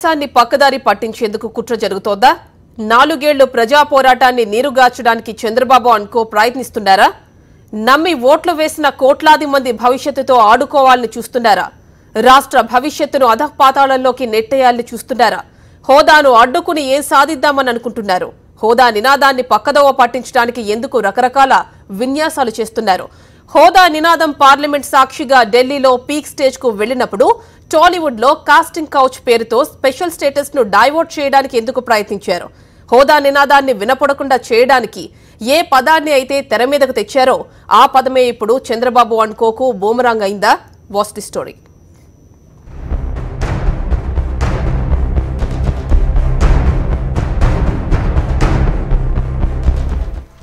రాష్ట్రాన్ని పక్కదారి పట్టించేందుకు కుట్ర జరుగుతోందా? 4 ఏళ్లు ప్రజా పోరాటాన్ని నీరుగార్చడానికి చంద్రబాబు అనుకో ప్రయత్నిస్తున్నారా? నమ్మి ఓట్లు వేసిన కోట్లాది మంది భవిష్యత్తుతో ఆడుకోవాలని చూస్తున్నారా? రాష్ట్ర భవిష్యత్తును అధఃపాతాళంలోకి నెట్టేయాలని చూస్తున్నారా? హోదాను అడ్డుకుని ఏం సాధిద్దామని అనుకుంటున్నారు? హోదా నినాదాన్ని పక్కదోవ పట్టించడానికి ఎందుకు రకరకాల విన్యాసాలు చేస్తున్నారు? హోదా నినాదం పార్లమెంట్ సాక్షిగా ఢిల్లీలో పీక్ స్టేజ్ కు వెళ్లినప్పుడు టాలీవుడ్ లో కాస్టింగ్ కౌచ్ పేరుతో స్పెషల్ స్టేటస్ ను డైవర్ట్ చేయడానికి ఎందుకు ప్రయత్నించారు? హోదా నినాదాన్ని వినపడకుండా చేయడానికి ఏ పదాన్ని అయితే తెర మీదకు తెచ్చారో ఆ పదమే ఇప్పుడు చంద్రబాబు అనుకోకు బూమరాంగ్ అయిందా? Watch the story.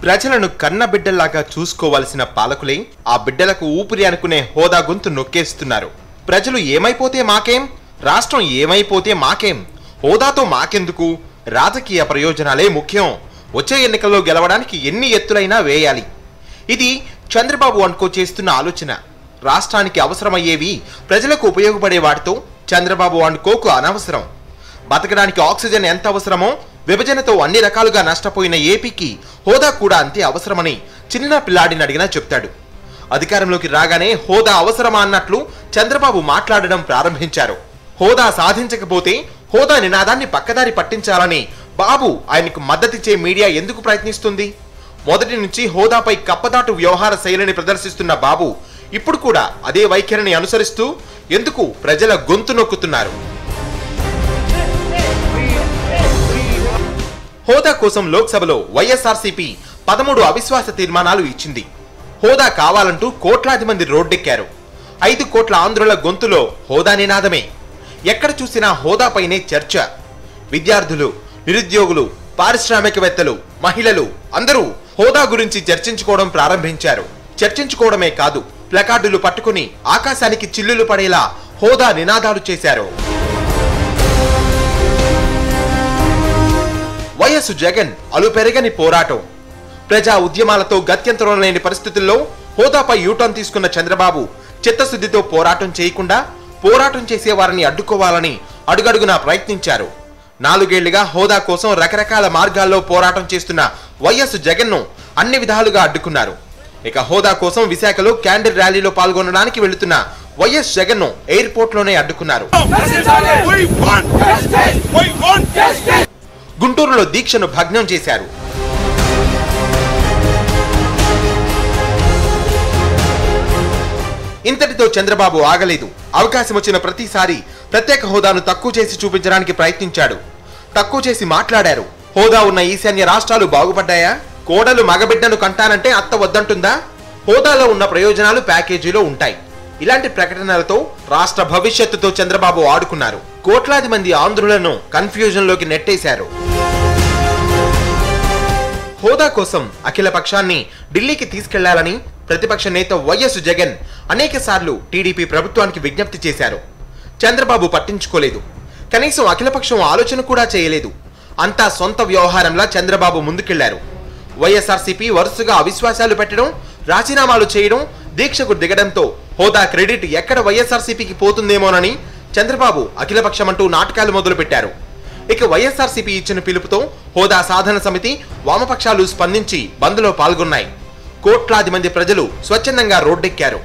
ప్రజలను కన్న బిడ్డల్లాగా చూసుకోవాల్సిన పాలకులే ఆ బిడ్డలకు ఊపిరి అనుకునే హోదా గొంతు నొక్కేస్తున్నారు. ప్రజలు ఏమైపోతే మాకేం, రాష్ట్రం ఏమైపోతే మాకేం, హోదాతో మాకెందుకు, రాజకీయ ప్రయోజనాలే ముఖ్యం, వచ్చే ఎన్నికల్లో గెలవడానికి ఎన్ని ఎత్తులైనా వేయాలి. ఇది చంద్రబాబు అనుకో చేస్తున్న ఆలోచన. రాష్ట్రానికి అవసరమయ్యేవి ప్రజలకు ఉపయోగపడే వాటితో చంద్రబాబు అనుకోకు అనవసరం. బతకడానికి ఆక్సిజన్ ఎంత అవసరమో విభజనతో అన్ని రకాలుగా నష్టపోయిన ఏపీకి హోదా కూడా అంతే అవసరమని చిన్న పిల్లాడిని అడిగినా చెప్తాడు. అధికారంలోకి రాగానే హోదా అవసరమా అన్నట్లు చంద్రబాబు మాట్లాడడం ప్రారంభించారు. హోదా సాధించకపోతే హోదా నినాదాన్ని పక్కదారి పట్టించాలని బాబు ఆయనకు మద్దతిచ్చే మీడియా ఎందుకు ప్రయత్నిస్తుంది? మొదటి నుంచి హోదాపై కప్పదాటు వ్యవహార శైలిని ప్రదర్శిస్తున్న బాబు ఇప్పుడు కూడా అదే వైఖరిని అనుసరిస్తూ ఎందుకు ప్రజల గొంతు నొక్కుతున్నారు? హోదా కోసం లోక్సభలో వైఎస్ఆర్సీపీ 13 అవిశ్వాస తీర్మానాలు ఇచ్చింది. హోదా కావాలంటూ కోట్లాది మంది రోడ్డెక్కారు. 5 కోట్ల ఆంధ్రుల గొంతులో హోదా నినాదమే. ఎక్కడ చూసినా హోదాపైనే చర్చ. విద్యార్థులు, నిరుద్యోగులు, పారిశ్రామికవేత్తలు, మహిళలు అందరూ హోదా గురించి చర్చించుకోవడం ప్రారంభించారు. చర్చించుకోవడమే కాదు, ప్లకార్డులు పట్టుకుని ఆకాశానికి చిల్లులు పడేలా హోదా నినాదాలు చేశారు. వైఎస్ జగన్ అలుపెరగని పోరాటం. ప్రజా ఉద్యమాలతో గత్యంతరం లేని పరిస్థితుల్లో హోదాపై యూటర్న్ తీసుకున్న చంద్రబాబు చిత్తశుద్ధితో పోరాటం చేయకుండా పోరాటం చేసే వారిని అడ్డుకోవాలని అడుగడుగునా ప్రయత్నించారు. 4 ఏళ్లుగా హోదా కోసం రకరకాల మార్గాల్లో పోరాటం చేస్తున్న వైఎస్ జగన్ ను అన్ని విధాలుగా అడ్డుకున్నారు. ఇక హోదా కోసం విశాఖలో క్యాండిల్ ర్యాలీలో పాల్గొనడానికి వెళుతున్న వైఎస్ జగన్ ను ఎయిర్పోర్ట్ లోనే అడ్డుకున్నారు. గుంటూరులో దీక్షను భగ్నం చేశారు. ఇంతటితో చంద్రబాబు ఆగలేదు. అవకాశం వచ్చిన ప్రతిసారి ప్రత్యేక హోదాను తక్కువ చేసి చూపించడానికి ప్రయత్నించాడు. తక్కువ చేసి మాట్లాడారు. హోదా ఉన్న ఈశాన్య రాష్ట్రాలు బాగుపడ్డాయా? కోడలు మగబిడ్డను కంటానంటే అత్త వద్దంటుందా? హోదాలో ఉన్న ప్రయోజనాలు ప్యాకేజీలో ఉంటాయి. ఇలాంటి ప్రకటనలతో రాష్ట్ర భవిష్యత్తుతో చంద్రబాబు ఆడుకున్నారు. కోట్లాది మంది ఆంధ్రులను కన్ఫ్యూజన్ లోకి నెట్టేశారు. హోదా కోసం అఖిల పక్షాన్ని ఢిల్లీకి తీసుకెళ్లాలని ప్రతిపక్ష నేత వైఎస్ జగన్ అనేక సార్లు టీడీపీ ప్రభుత్వానికి విజ్ఞప్తి చేశారు. చంద్రబాబు పట్టించుకోలేదు. కనీసం అఖిలపక్షం ఆలోచన కూడా చేయలేదు. అంతా సొంత వ్యవహారంలా చంద్రబాబు ముందుకెళ్లారు. వైఎస్ఆర్సీపీ వరుసగా అవిశ్వాసాలు పెట్టడం, రాజీనామాలు చేయడం, దీక్షకు దిగడంతో హోదా క్రెడిట్ ఎక్కడ వైఎస్ఆర్సీపీకి పోతుందేమోనని చంద్రబాబు అఖిలపక్షమంటూ నాటకాలు మొదలుపెట్టారు. ఇక వైఎస్ఆర్సీపీ ఇచ్చిన పిలుపుతో హోదా సాధన సమితి, వామపక్షాలు స్పందించి బంద్లో పాల్గొన్నాయి. కోట్లాది మంది ప్రజలు స్వచ్ఛందంగా రోడ్డెక్కారు.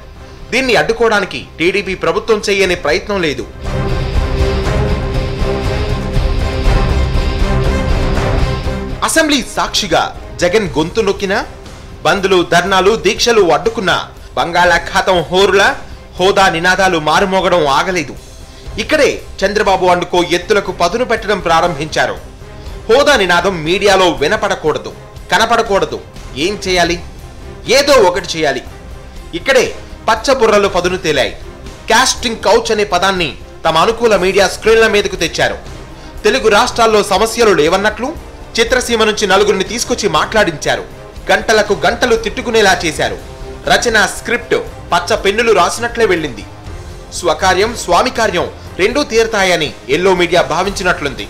దీన్ని అడ్డుకోవడానికి టీడీపీ ప్రభుత్వం చేయని ప్రయత్నం లేదు. అసెంబ్లీ సాక్షిగా జగన్ గొంతు నొక్కినా, బంద్లు, ధర్నాలు, దీక్షలు అడ్డుకున్న బంగాళాఖాతం హోరుల హోదా నినాదాలు మారుమోగడం ఆగలేదు. ఇక్కడే చంద్రబాబు అనుకో ఎత్తులకు పదును పెట్టడం ప్రారంభించారు. హోదా నినాదం మీడియాలో వినపడకూడదు, కనపడకూడదు. ఏం చేయాలి? ఏదో ఒకటి చేయాలి. ఇక్కడే పచ్చబుర్రలు పదును తేలాయి. కాస్టింగ్ కౌచ్ అనే పదాన్ని తమ అనుకూల మీడియా స్క్రీన్ల మీదకు తెచ్చారు. తెలుగు రాష్ట్రాల్లో సమస్యలు లేవన్నట్లు చిత్రసీమ నుంచి నలుగురిని తీసుకొచ్చి మాట్లాడించారు. గంటలకు గంటలు తిట్టుకునేలా చేశారు. రచన, స్క్రిప్ట్ పచ్చ పెన్నులు రాసినట్లే వెళ్ళింది. స్వకార్యం, స్వామి కార్యం రెండూ తీరతాయని ఎల్లో మీడియా భావించినట్లుంది.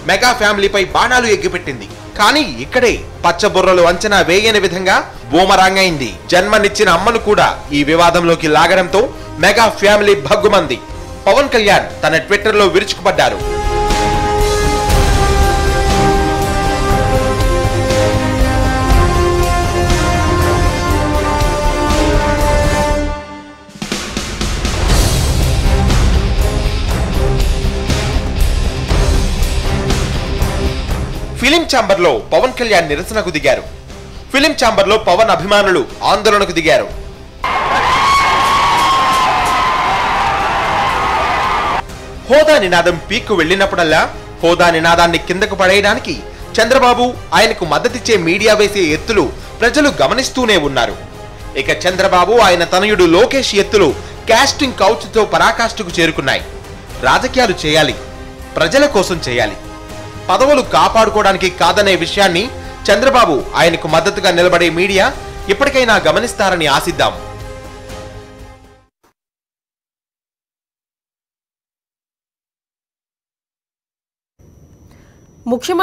మెగా ఫ్యామిలీపై బాణాలు ఎగ్గిపెట్టింది. కానీ ఇక్కడే పచ్చబుర్రలు అంచనా వేయని విధంగా బూమరాంగ్ అయింది. జన్మనిచ్చిన అమ్మను కూడా ఈ వివాదంలోకి లాగడంతో మెగా ఫ్యామిలీ భగ్గుమంది. పవన్ కళ్యాణ్ తన ట్విట్టర్లో విరుచుకుపడ్డారు. ఫిలిం ఛాంబర్లో పవన్ కళ్యాణ్ నిరసనకు దిగారు. ఫిలిం ఛాంబర్లో పవన్ అభిమానులు ఆందోళనకు దిగారు. హోదా నినాదం పీక్కు వెళ్ళినప్పుడల్లా హోదా నినాదాన్ని కిందకు పడేయడానికి చంద్రబాబు, ఆయనకు మద్దతిచ్చే మీడియా వేసే ఎత్తులు ప్రజలు గమనిస్తూనే ఉన్నారు. ఇక చంద్రబాబు, ఆయన తనయుడు లోకేష్ ఎత్తులు కాస్టింగ్ కౌచ్తో పరాకాష్ఠకు చేరుకున్నాయి. రాజకీయాలు చేయాలి, ప్రజల కోసం చేయాలి, పదవులు కాపాడుకోవడానికి కాదనే విషయాన్ని చంద్రబాబు, ఆయనకు మద్దతుగా నిలబడే మీడియా ఇప్పటికైనా గమనిస్తారని ఆశిద్దాం. ముఖ్యమంత్రి